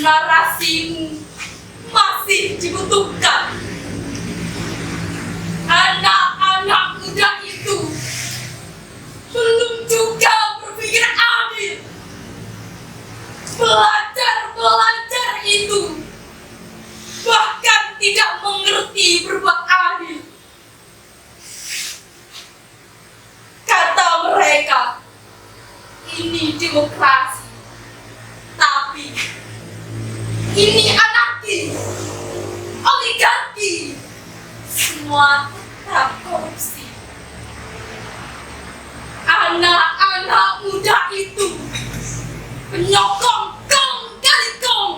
narasimu masih dibutuhkan. Anak-anak muda itu belum juga berpikir adil. Belajar itu bahkan tidak mengerti berbuat adil. Kata mereka, ini demokrasi, tapi ini anarki, oligarki, semua tetap korupsi. Anak-anak muda itu penyokong kong kali kong.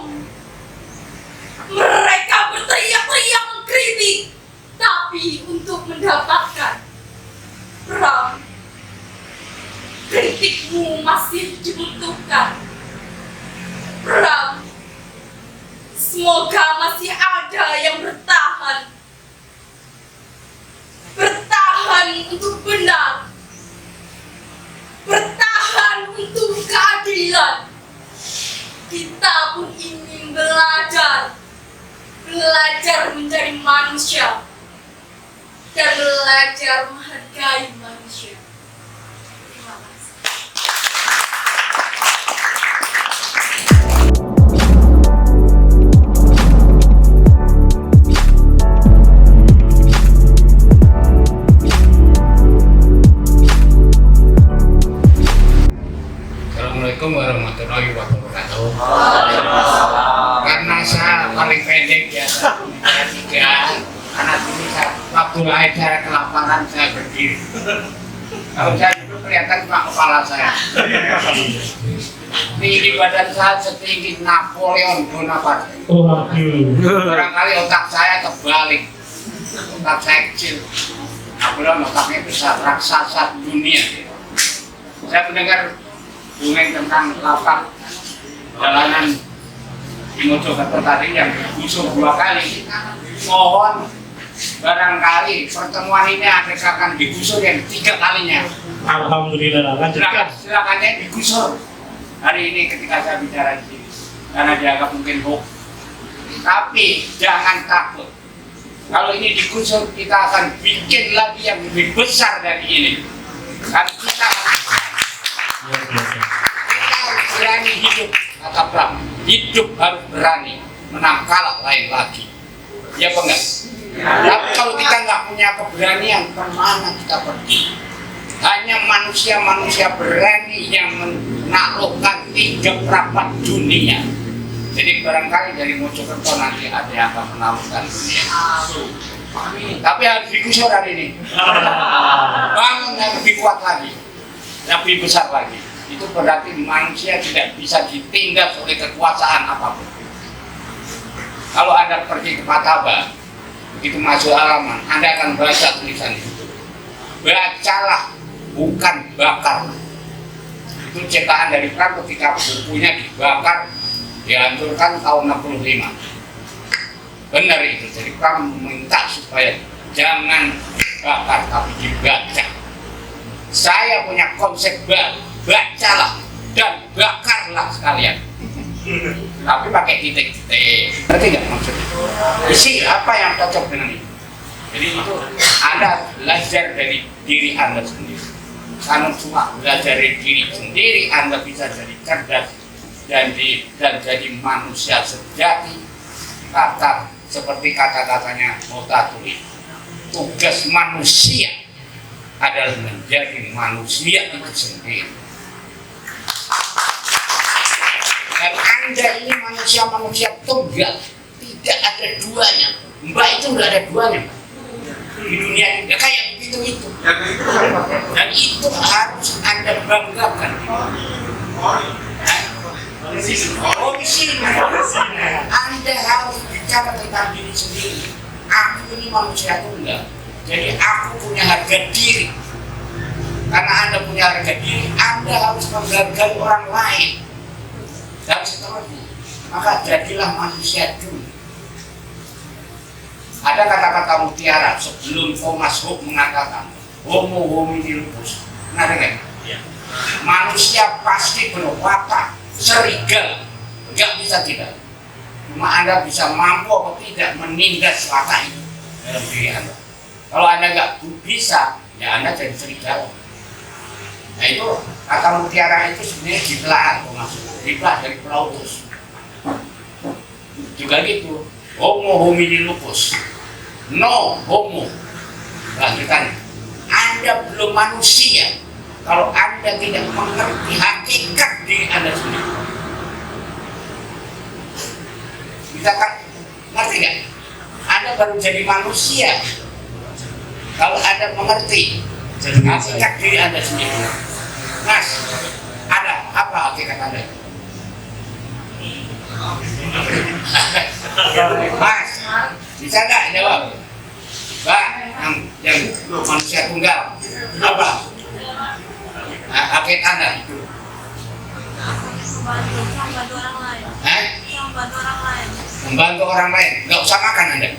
Mereka berteriak-teriak mengkritik, tapi untuk mendapatkan perang, kritikmu masih dibutuhkan. Perang, semoga masih ada yang bertahan. Bertahan untuk benar. Bertahan untuk keadilan. Kita pun ingin belajar menjadi manusia dan belajar menghargai manusia. Terima kasih. Assalamualaikum warahmatullahi wabarakatuh. Karena saya paling pendek ya, saya 3. Anak ini waktu lahir saya kelaparan, saya berdiri. Kalau saya duduk kelihatan cuma kepala saya. Tinggi badan saya setinggi Napoleon Bonaparte. Barangkali otak saya terbalik, otak saya kecil. Napoleon otaknya besar, raksasa dunia. Saya mendengar dongeng tentang lapak jalanan di Mojokerto tadi yang digusur 2 kali. Mohon barangkali pertemuan ini akan digusur yang 3 kalinya. Alhamdulillah. Silakan digusur hari ini ketika saya bicara di sini karena dianggap mungkin hoax. Tapi jangan takut. Kalau ini digusur kita akan bikin lagi yang lebih besar dari ini. Karena kita harus berani hidup, kata Pram. Hidup harus berani, menang kalah lain lagi. Ya apa enggak? Tapi kalau kita nggak punya keberanian, kemana kita pergi? Hanya manusia-manusia berani yang menaklukkan 3/4 dunia. Jadi barangkali dari Mojokerto nanti ada yang akan menaklukkan dunia. Tapi harus digusur hari ini. Bangun yang lebih kuat lagi, lebih besar lagi. Itu berarti manusia tidak bisa ditindas oleh kekuasaan apapun. Kalau Anda pergi ke Pataba, begitu masuk halaman, Anda akan baca tulisan itu. Bacalah, bukan bakar. Itu cetakan dari Pram ketika bukunya dibakar, dihancurkan tahun 65. Benar itu, jadi Pram meminta supaya jangan bakar, tapi dibaca. Saya punya konsep baru. Bacalah dan bakarlah sekalian. Tapi pakai titik-titik. Ngerti nggak maksudnya? Isi apa yang cocok dengan itu. Jadi itu Anda belajar dari diri Anda sendiri. Kalau cuma belajar dari diri sendiri, Anda bisa jadi cerdas dan jadi manusia sejati. Seperti kata-katanya Motatuli. Tugas manusia adalah menjadi manusia itu sendiri. Dan Anda ini manusia-manusia tunggal, tidak ada duanya. Mbak itu nggak ada duanya di dunia ini, kayak begitu itu. Dan itu harus Anda banggakan. Oh di sini, Anda harus bicara tentang diri sendiri. Aku ini manusia tunggal, jadi aku punya harga diri. Karena Anda punya harga diri, Anda harus menghargai orang lain. Dan seterusnya, maka jadilah manusia dulu. Ada kata-kata mutiara sebelum Thomas Hobbes mengatakan Homo homini lupus. Pernah dengar? Ya. Manusia pasti berwatak serigala, nggak bisa tidak. Cuma Anda bisa mampu atau tidak menindas watak itu dalam diri Anda. Kalau Anda nggak bisa, ya Anda jadi serigala. Nah itu kata mutiara itu sebenarnya dibelahan, dibelah dari Plautus. Juga gitu, homo homini lupus, no homo. Lanjutannya, Anda belum manusia kalau Anda tidak mengerti hakikat diri Anda sendiri. Bisa kan? Ngerti nggak? Anda baru jadi manusia kalau Anda mengerti hakikat diri Anda sendiri. Mas, ada apa hakikat Anda? Mas, bisa nggak jawab? Mbak, yang manusia tunggal, apa? Hakikat Anda itu? Membantu orang lain. Membantu orang lain. Membantu orang lain, nggak usah makan Anda.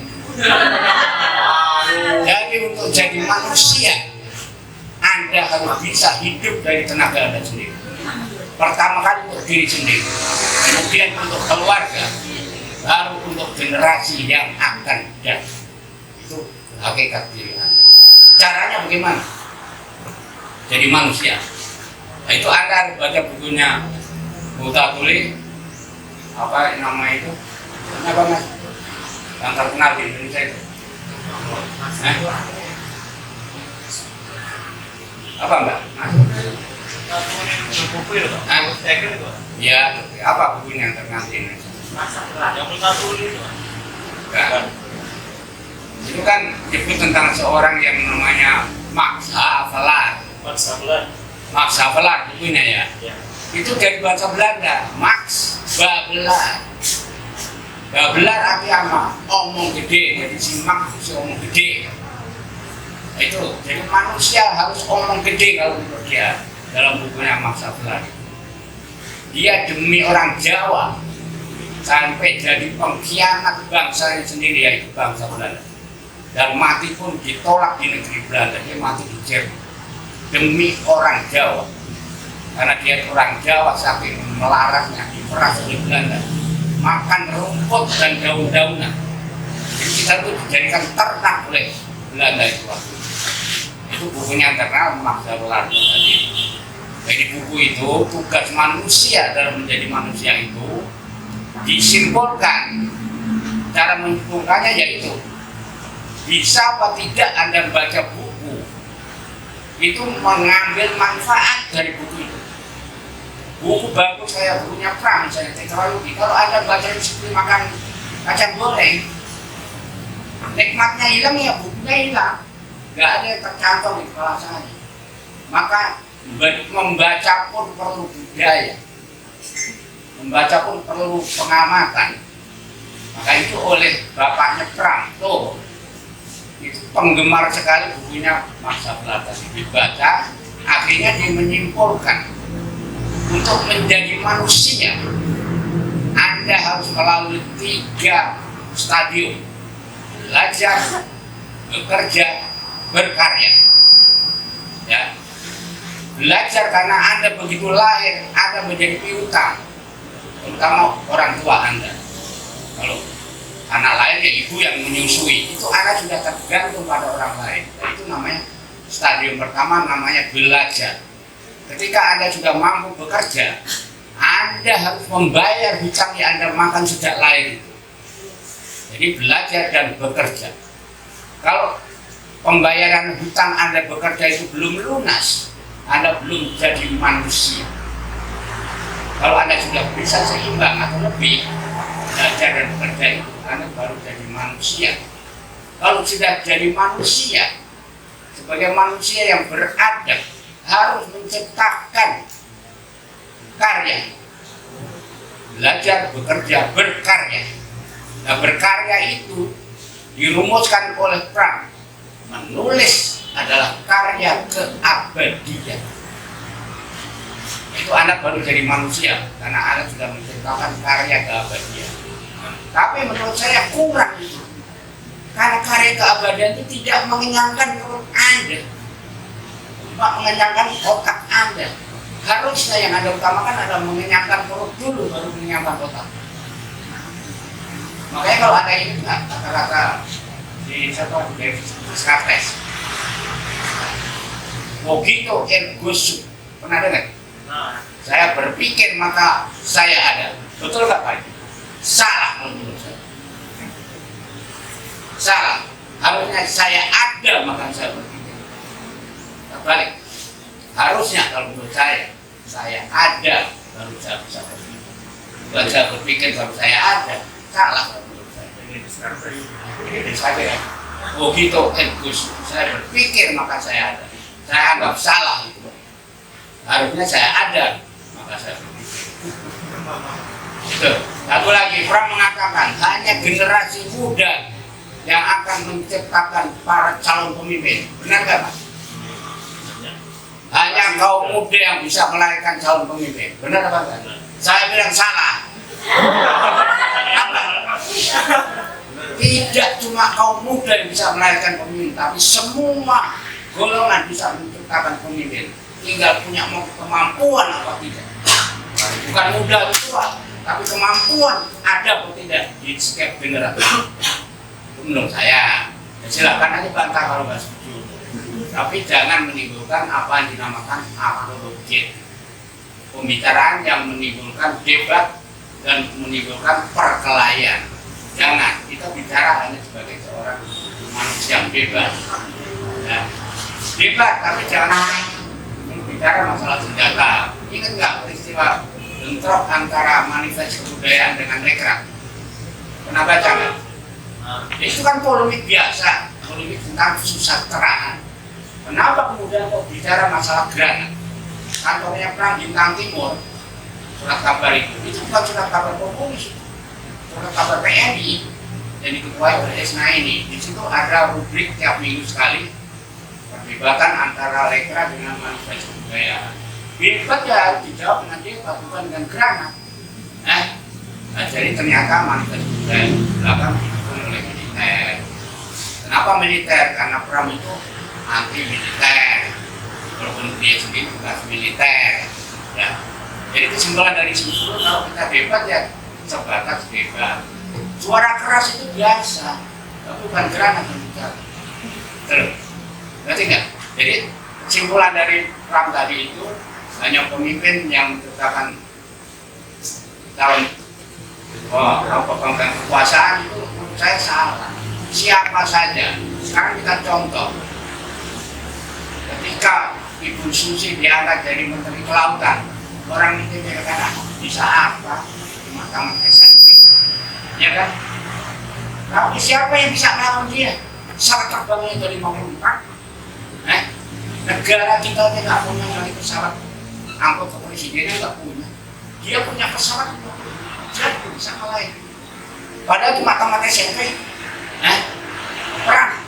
Jadi untuk jadi manusia, Anda harus bisa hidup dari tenaga Anda sendiri. Pertama kali untuk diri sendiri, kemudian untuk keluarga, baru untuk generasi yang akan datang. Itu hakikat diri Anda. Caranya bagaimana? Jadi manusia. Nah, itu Anda harus baca bukunya Buta Tuli, apa nama itu? Apa mas? Yang terkenal di Indonesia itu? Apa enggak? Ya, apa bukunya yang terkenal di Indonesia? Yang Buta Tuli itu. Itu kan disebut tentang seorang yang namanya Max Havelaar. Max Havelaar bukunya ya. Itu dari bahasa Belanda, Max Babelar. Babelar artinya apa? Omong gede, jadi si Max itu omong gede. Itu, jadi manusia harus omong gede kalau menurut dia dalam bukunya Max Havelaar. Dia demi orang Jawa sampai jadi pengkhianat bangsanya sendiri, yaitu bangsa Belanda. Dan mati pun ditolak di negeri Belanda, dia mati di Jerman demi orang Jawa. Karena dia orang Jawa saking melarangnya diperas oleh Belanda, makan rumput dan daun-daunan. Jadi kita itu dijadikan ternak oleh Belanda itu. Itu bukunya terkenal Max Havelaar tadi. Jadi buku itu tugas manusia dalam menjadi manusia itu disimbolkan. Cara menyimpulkannya yaitu bisa apa tidak Anda baca buku itu mengambil manfaat dari buku itu. Buku bagus kayak bukunya Pram misalnya tetralogi, kalau Anda baca seperti makan kacang goreng, nikmatnya hilang ya bukunya hilang, nggak ada yang tercantum di kepala saya. Maka membaca pun perlu budaya, membaca pun perlu pengamatan. Maka itu oleh bapaknya Pram tuh, itu penggemar sekali bukunya Max Havelaar tadi dibaca, akhirnya dia menyimpulkan untuk menjadi manusia Anda harus melalui 3 stadium: belajar, bekerja, berkarya. Ya, belajar karena Anda begitu lahir Anda menjadi piutang, terutama orang tua Anda. Kalau anak lahir ya ibu yang menyusui, itu Anda sudah tergantung pada orang lain. Nah, itu namanya stadium pertama, namanya belajar. Ketika Anda sudah mampu bekerja, Anda harus membayar hutang yang Anda makan sejak lahir itu. Jadi belajar dan bekerja. Kalau pembayaran hutang Anda bekerja itu belum lunas, Anda belum jadi manusia. Kalau Anda sudah bisa seimbang atau lebih belajar dan bekerja itu, Anda baru jadi manusia. Kalau sudah jadi manusia, sebagai manusia yang beradab, harus menciptakan karya, belajar, bekerja, berkarya. Nah, berkarya itu dirumuskan oleh Pram. Menulis adalah karya keabadian. Itu Anda baru jadi manusia karena Anda sudah menciptakan karya keabadian. Tapi menurut saya kurang itu, karena karya keabadian itu tidak mengenyangkan perut Anda, mengenyangkan otak Anda. Harusnya yang Anda utamakan adalah mengenyangkan perut dulu, baru mengenyangkan otak. Makanya kalau ada ini nggak kata-kata di satu Socrates, cogito ergo sum, pernah dengar? Nah, Saya berpikir maka saya ada. Betul nggak Pak? Salah menurut saya. Salah. Harusnya saya ada maka saya berpikir. Terbalik. Harusnya kalau menurut saya ada baru saya bisa berpikir. Bukan saya berpikir kalau saya ada. Salah kalau menurut saya. Ini saya. Oh gitu, Gus. Saya berpikir maka saya ada. Saya anggap salah itu. Harusnya saya ada maka saya berpikir. Itu. Satu lagi, Pram mengatakan hanya generasi muda yang akan menciptakan para calon pemimpin. Benar nggak Pak? Hanya kaum muda yang bisa melahirkan calon pemimpin. Benar apa enggak? Saya bilang salah. Tidak cuma kaum muda yang bisa melahirkan pemimpin, tapi semua golongan bisa menciptakan pemimpin. Tinggal punya kemampuan apa tidak. Bukan muda atau tua, tapi kemampuan ada atau tidak di setiap generasi. Itu menurut saya. Ya, silakan aja bantah kalau nggak setuju. Tapi jangan menimbulkan apa yang dinamakan apologet. Pembicaraan yang menimbulkan debat dan menimbulkan perkelahian. Jangan, kita bicara hanya sebagai seorang manusia yang bebas. Ya. Debat, tapi jangan bicara masalah senjata. Ingat nggak peristiwa bentrok antara manifest kebudayaan dengan rekrat? Pernah baca nggak? Itu kan polemik biasa, polemik tentang kesusastraan. Kenapa kemudian kok bicara masalah granat? Kantornya Perang Bintang Timur, surat kabar itu bukan surat kabar komunis, surat kabar PNI yang diketuai oleh Esna ini. Di situ ada rubrik tiap minggu sekali perdebatan antara lekra dengan manifest kebudayaan. Debat ya harus dijawab dengan debat, bukan dengan granat. Nah, jadi ternyata manifest kebudayaan belakang didukung oleh militer. Kenapa militer? Karena Pram itu anti militer, walaupun dia sendiri bukan militer. Ya. Jadi kesimpulan dari situ kalau kita debat ya sebatas debat. Suara keras itu biasa, tapi bukan granat yang bicara. Terus, ngerti nggak? Jadi kesimpulan dari Pram tadi itu hanya pemimpin yang menciptakan calon pemegang kekuasaan itu menurut saya salah. Siapa saja. Sekarang kita contoh. Ketika Ibu Susi diangkat jadi Menteri Kelautan, orang itu berkata bisa apa? Cuma tamat SMP, ya kan? Tapi siapa yang bisa melawan dia? Pesawat terbangnya dari 54. Negara kita tidak punya lagi pesawat angkut kepresidenan, nggak punya. Dia punya pesawat, dia bisa ngalahin. Padahal cuma tamat SMP, Perang.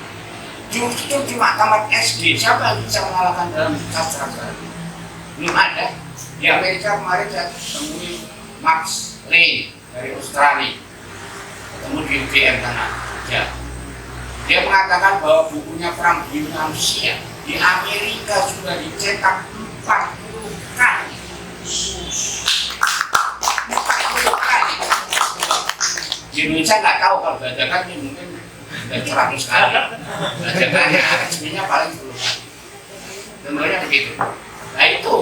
Justru cuma tamat SD, siapa yang bisa mengalahkan dalam sastra sekarang? Belum ada. Di Amerika kemarin saya temui Max Lane dari Australia, ketemu di UGM sana. Ya. Dia mengatakan bahwa bukunya Perang Bumi Manusia di Amerika sudah dicetak 40 kali. 40 kali. Di Indonesia nggak tahu kalau bajakan ini mungkin 100 kali. Bajakannya resminya paling 10 kali. Tentunya begitu. Nah itu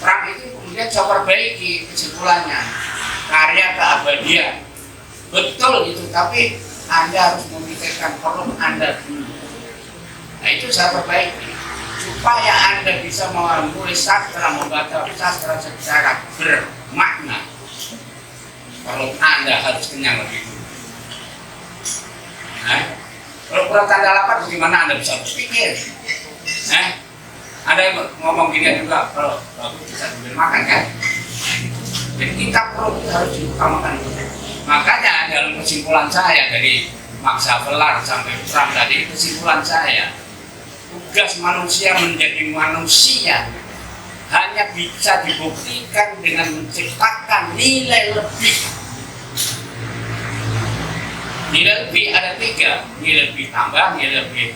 Perang itu kemudian saya perbaiki kesimpulannya, karya keabadian. Betul itu, tapi Anda harus memikirkan perlu Anda dulu. Nah itu saya perbaiki supaya Anda bisa menulis sastra, membaca sastra secara bermakna. Perlu Anda harus kenyang lebih dulu. Kalau kurang tanda lapar, bagaimana Anda bisa berpikir? Ada yang ngomong gini juga, kalau bagus bisa sambil makan kan? Jadi kita perlu harus diutamakan. Makanya dalam kesimpulan saya dari Max Havelaar sampai Pram tadi, kesimpulan saya, tugas manusia menjadi manusia hanya bisa dibuktikan dengan menciptakan nilai lebih. Nilai lebih ada 3, nilai lebih tambah, nilai lebih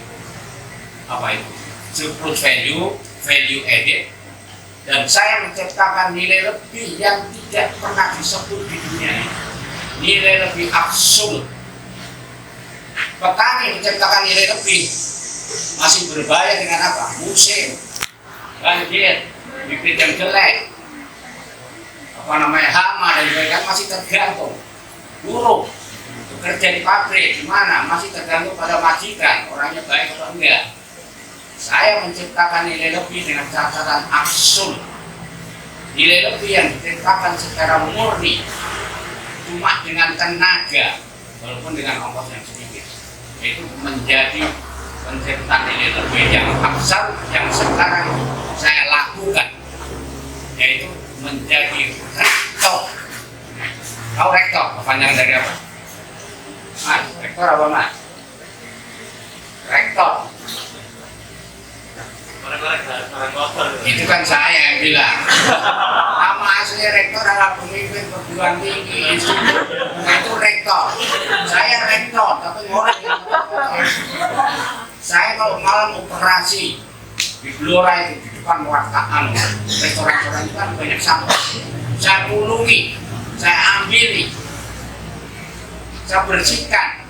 apa itu? Surplus value, value added, dan saya menciptakan nilai lebih yang tidak pernah disebut di dunia ini. nilai lebih absolut. Petani menciptakan nilai lebih masih berbahaya dengan apa? Musim, banjir, bibit yang jelek, hama dan sebagainya masih tergantung. Buruh bekerja di pabrik gimana? Masih tergantung pada majikan, orangnya baik atau enggak. Saya menciptakan nilai lebih dengan catatan absolut. Nilai lebih yang diciptakan secara murni, cuma dengan tenaga, walaupun dengan ongkos yang sedikit. Itu menjadi penciptaan nilai lebih yang absal yang sekarang saya lakukan, yaitu menjadi rektor. Tahu rektor? Kepanjangan dari apa? Mas, rektor apa mas? Rektor. Itu kan saya yang bilang. Nama asli rektor adalah pemimpin perguruan tinggi. Itu rektor. Saya rektor, tapi orang yang saya kalau malam operasi di Blora itu di depan wartaan restoran-restoran itu kan banyak sampah. Saya pulungi, saya ambili, saya bersihkan,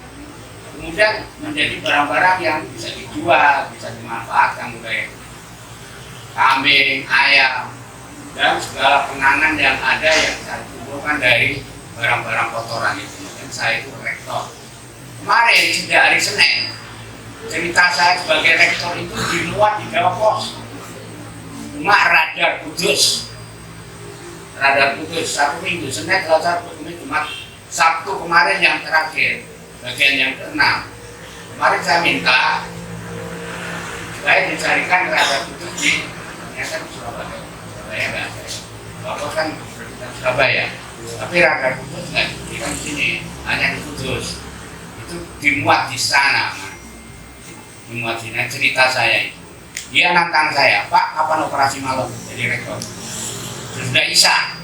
kemudian menjadi barang-barang yang bisa dijual, bisa dimanfaatkan mulai kambing, ayam, dan segala penganan yang ada yang saya kumpulkan dari barang-barang kotoran itu. Dan saya itu rektor. Kemarin sejak hari Senin, cerita saya sebagai rektor itu dimuat di Jawa Pos. Cuma Radar Kudus, satu minggu, Senin, Selasa, Kamis, Jumat, Sabtu kemarin yang terakhir, bagian yang ke-6. Kemarin saya minta supaya dicarikan Radar Kudus di Surabaya nggak ada. Bapak kan berbicara Surabaya, tapi Radar Kudus nggak diberikan di sini, hanya di Kudus. Itu dimuat di sana, dimuat di sana. Cerita saya itu, dia nantang saya, Pak, kapan operasi malam jadi rektor? Sudah Isya,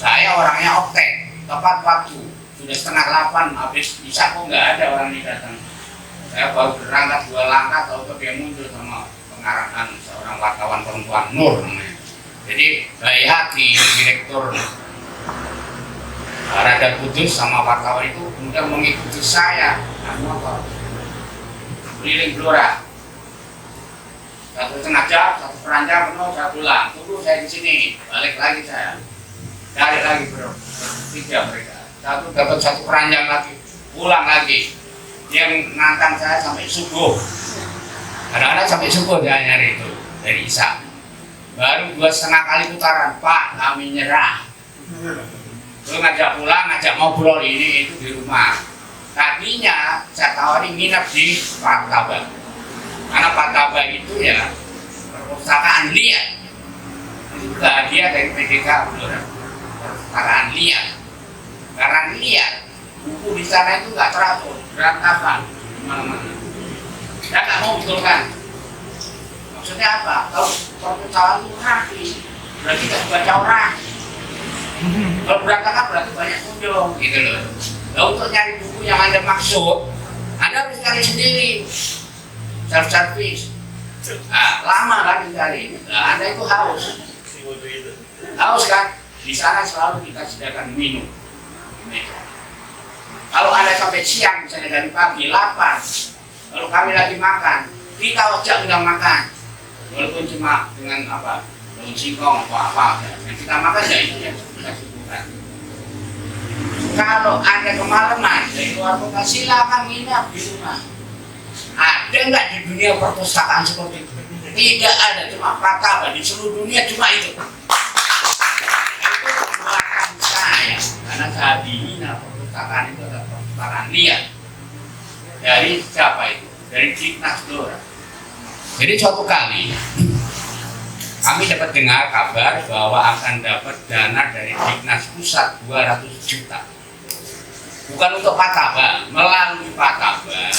saya orangnya optek, tepat waktu, sudah 7:30 habis Isya kok nggak ada orang ini datang. Saya baru berangkat 2 langkah, tahu dia muncul sama pengarahkan seorang wartawan perempuan Nur namanya. Jadi bayi hati direktur Radar Kudus sama wartawan itu kemudian mengikuti saya motor keliling Blora 1,5 jam, 1 jam penuh, saya pulang. Tunggu saya di sini, balik lagi saya cari lagi bertiga mereka. Satu dapat 1 jam lagi, pulang lagi. Yang nantang saya sampai subuh. Kadang-kadang sampai subuh dia nyari itu dari Isya. Baru 2,5 kali putaran, Pak, kami nyerah. Terus ngajak pulang, ngajak ngobrol ini itu di rumah. Tadinya saya tawari nginep di Pataba. Karena Pataba itu ya perpustakaan liar. Itu bahagia dari PDK perpustakaan liar. Karena liar, buku di sana itu nggak teratur, berantakan mana-mana. Saya nggak mau betulkan. Maksudnya apa? Kalau perpustakaan itu rapi, berarti nggak dibaca orang. Kalau berantakan berarti banyak kunjung, gitu loh. Nah, untuk nyari buku yang Anda maksud, Anda harus cari sendiri, self-service. Nah, lama kan dicari. Nah, Anda itu haus kan? Di sana selalu kita sediakan minum. Kalau Anda sampai siang, misalnya dari pagi, lapar. Kalau kami lagi makan, kita ajak undang makan. Walaupun cuma dengan apa, daun singkong atau apa, yang kita makan ya itu yang kita subuhkan. Kalau Anda kemalaman dari luar kota, silakan nginap di rumah. Ada nggak di dunia perpustakaan seperti itu? Tidak ada, cuma Pataba di seluruh dunia cuma itu. Itu buatan saya, karena saya dihina perpustakaan itu adalah perpustakaan liar. Dari siapa itu? Dari Dignas Blora. Jadi suatu kali kami dapat dengar kabar bahwa akan dapat dana dari Dignas Pusat 200 juta. Bukan untuk Pataba, melalui Pataba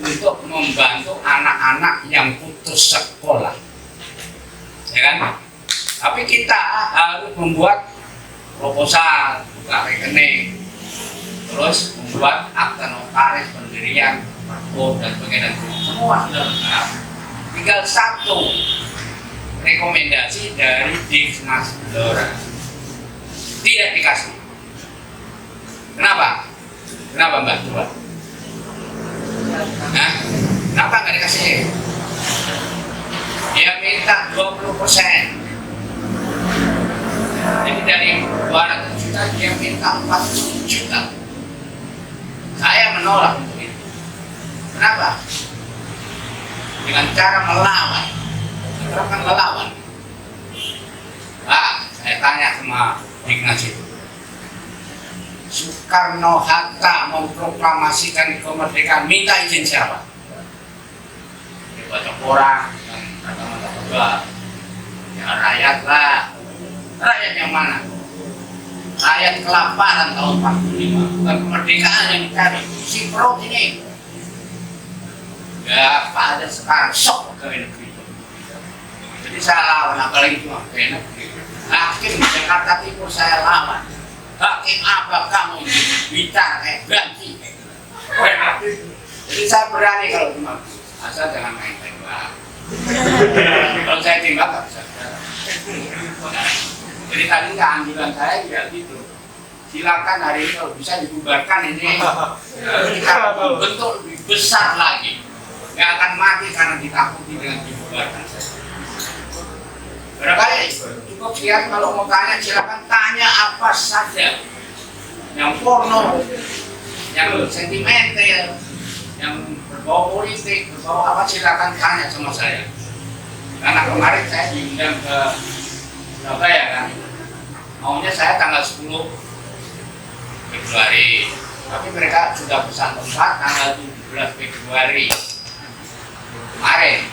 untuk membantu anak-anak yang putus sekolah. Ya kan? Tapi kita harus membuat proposal, buka rekening, terus membuat akta notaris, pendirian, perkod dan sebagainya. Semua sudah lengkap. Tinggal satu rekomendasi dari Dignas Blora. Tidak dikasih. Kenapa? Kenapa Mbak? Coba. Nah, kenapa nggak dikasih? Dia minta 20%. Jadi dari 200 juta dia minta 40 juta. Saya menolak untuk itu. Kenapa? Dengan cara melawan. Kita kan melawan. Nah, saya tanya sama Dignas itu. Soekarno-Hatta memproklamasikan kemerdekaan, minta izin siapa? Dia baca koran dan kata-kata kedua. Ya rakyat lah. Rakyat yang mana? Rakyat kelaparan tahun 45. Bukan kemerdekaan yang dicari. Si perut ini. Ya, Pak ada sekarang sok ke negeri. Jadi saya lawan, apalagi cuma ke negeri. Hakim Jakarta Timur saya lawan. Hakim apa kamu bicara kayak ganti. Jadi saya berani kalau cuma asal jangan main tembak. Kalau saya tembak nggak bisa. Jadi tadi keanjuran saya juga gitu. Silakan hari ini kalau bisa dibubarkan ini. Kita bentuk lebih besar lagi. Nggak akan mati karena ditakuti dengan dibubarkan. Barangkali cukup sekian. Kalau mau tanya silakan tanya apa saja. Yang porno, yang sentimental, yang berbau politik, berbau apa silakan tanya sama saya. Karena kemarin saya diundang ke Surabaya kan. Maunya saya tanggal 10 Februari. Tapi mereka sudah pesan tempat tanggal 17 Februari. Kemarin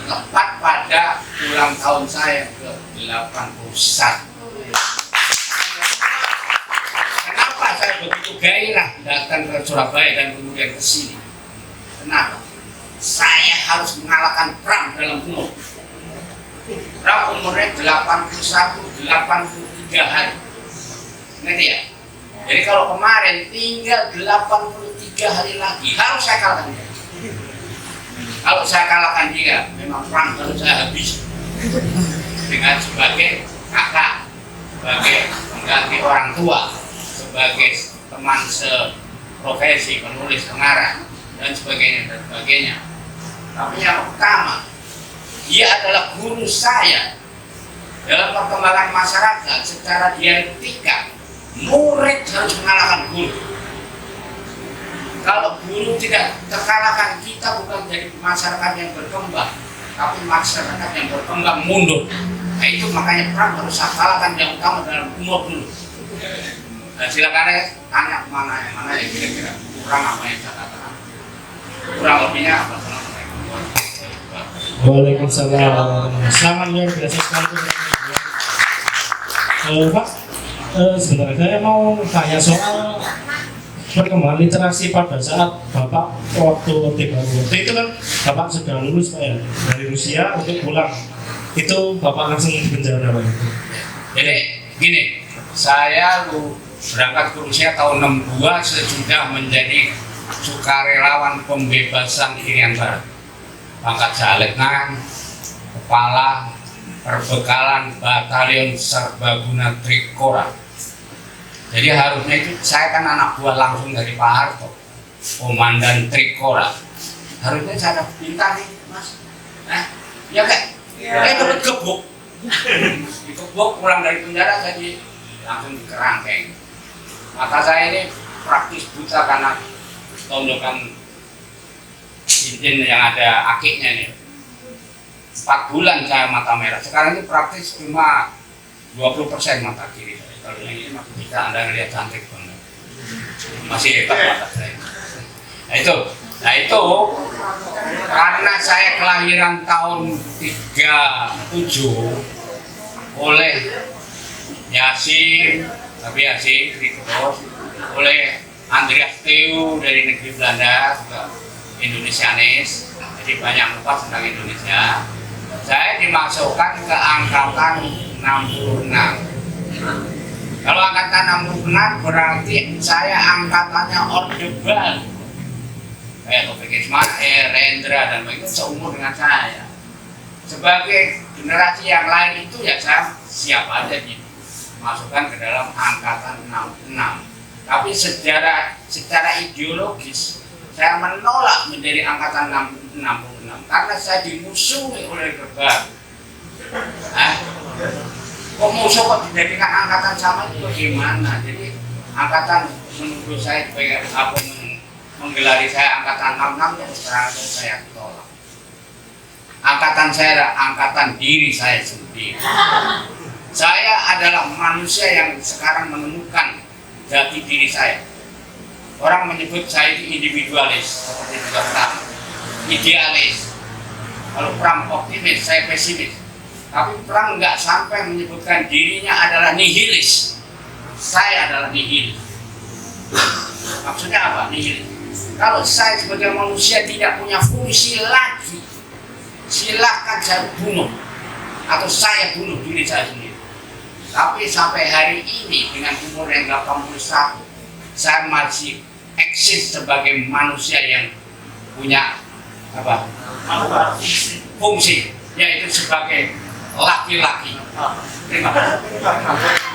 tepat pada ulang tahun saya ke 81. Kenapa saya begitu gairah datang ke Surabaya dan kemudian ke sini? Kenapa? Saya harus mengalahkan Pram dalam umur. Pram umurnya 81-83 hari. Ngerti ya? Jadi kalau kemarin tinggal 83 hari lagi harus saya kalahkan dia. Kalau saya kalahkan dia, memang Pram harus saya habis dengan sebagai kakak, sebagai pengganti orang tua, sebagai teman seprofesi, penulis, pengarang, dan sebagainya dan sebagainya. Tapi yang utama, dia adalah guru saya dalam perkembangan masyarakat secara dialektika. Murid harus mengalahkan guru. Kalau guru tidak terkalahkan, kita bukan jadi masyarakat yang berkembang, tapi masyarakat yang berkembang mundur. Nah itu makanya Pram harus kalahkan yang utama dalam umur dulu. Nah, silakan ya, tanya mana yang kira-kira kurang apa yang saya katakan. Kurang lebihnya apa? Waalaikumsalam. Sangat luar biasa sekali. Pak, sebenarnya saya mau tanya soal perkembangan literasi pada saat Bapak waktu itu kan Bapak sudah lulus Pak ya dari Rusia untuk pulang. Itu Bapak langsung di penjara Pak. Jadi gini, saya berangkat ke Rusia tahun 62 sesudah menjadi sukarelawan pembebasan Irian Barat. Pangkat letnan, kepala perbekalan batalion serbaguna Trikora. Jadi harusnya itu saya kan anak buah langsung dari Pak Harto, komandan Trikora. Harusnya saya ada bintang nih, Mas. Ya kan? Saya dapat gebuk. Digebuk pulang dari penjara saya langsung dikerangkeng. Mata saya ini praktis buta karena tonjokan cincin yang ada akiknya nih. 4 bulan saya mata merah. Sekarang ini praktis cuma 20% mata kiri. Kalau yang ini masih bisa Anda lihat cantik banget. Masih hebat mata saya. Nah itu karena saya kelahiran tahun 37 oleh Yasin, tapi Yasin terus oleh Andreas Theo dari negeri Belanda, juga Indonesianis, jadi banyak lupa tentang Indonesia. Saya dimasukkan ke angkatan 66. Kalau angkatan 66 berarti saya angkatannya Orde Baru. Kayak Taufik Ismail, Rendra, dan begitu seumur dengan saya. Sebagai generasi yang lain itu ya saya siap aja dimasukkan ke dalam angkatan 66. Tapi secara ideologis saya menolak menjadi angkatan 66 karena saya dimusuhi oleh Orde Baru. Kok musuh kok dijadikan angkatan sama itu bagaimana? Jadi angkatan menurut saya sebagai apa menggelari saya angkatan 66 terus terang saya tolak. Angkatan saya adalah angkatan diri saya sendiri. Saya adalah manusia yang sekarang menemukan jati diri saya. Orang menyebut saya itu individualis, seperti juga Pram, idealis. Kalau Pram optimis, saya pesimis. Tapi Pram nggak sampai menyebutkan dirinya adalah nihilis. Saya adalah nihilis. Maksudnya apa nihilis? Kalau saya sebagai manusia tidak punya fungsi lagi, silahkan saya bunuh atau saya bunuh diri saya sendiri. Tapi sampai hari ini dengan umur yang 81, saya masih eksis sebagai manusia yang punya apa? Fungsi, yaitu sebagai laki-laki. Terima kasih.